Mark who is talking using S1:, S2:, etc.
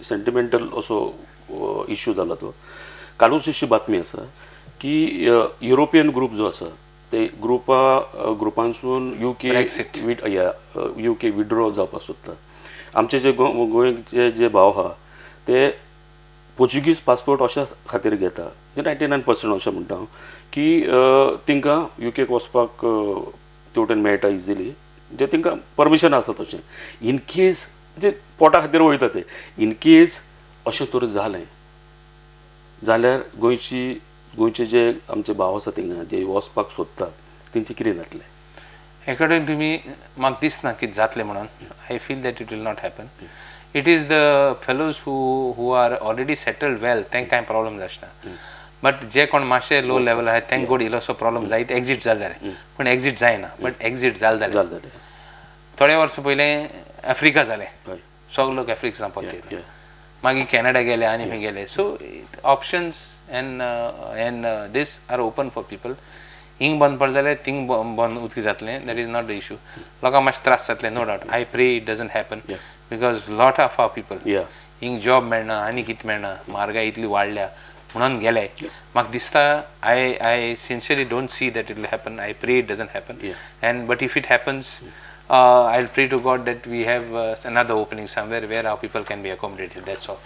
S1: Sentimental असो issue जाला तो. कालूच अशी बातमी आसा की युरोपियन ग्रुप जो आसा ते ग्रुपांसून युके विड्रॉ जावपाक सोदता. आमचे जे गोंयचे जे भाव आहा ते पोर्चुगीज पासपोर्ट अशा खातीर घेता 99% अशें म्हणटा हांव की तिंकां युकेक वचपाक तेवटेन मेळटा इजिली जे तिंकां परमिशन आसा तशें. इन केस जे पोटा खातीर वयता ते इन केस अशें तर जालें जाल्यार गोंयचे जे आमचे भाव आसा थिंगा जे वचपाक सोदतात तेंचें कितें जातलें?
S2: अकॉर्डिंग टू मी म्हाका दिसना कितें जातलें म्हणून. I feel that it will not happen. It is the fellows who are already settled well तांकां कांय प्रॉब्लम आसना. बट जे कोण मातशे लो लेवल आहात तांकां गोड इल्लोसो प्रॉब्लम जायत एक्झीट जाले जाल्यार. पण एक्झीट जायना. बट एक्झीट जाले जाल्यार थोडे वर्स पयलें आफ्रिका जालें. सगळे लोक आफ्रिका सांपले. मागीर कॅनडा गेले आनी खंय गेले. So options and these are open for people. हिंग बंद पडले जाल्यार थिंग बंद उदकी जातलें. That is not the issue. लोकांक मातशे त्रास जातले no doubt. I pray it doesn't happen because lot of our people हिंग जॉब मेळना आनी कितें मेळना. म्हारगाय इतली वाडल्या म्हणून गेले. म्हाका दिसता I sincerely don't see that it will happen. I pray it doesn't happen. And but if it happens I'll pray to God that we have another opening somewhere where our people can be accommodated. That's all.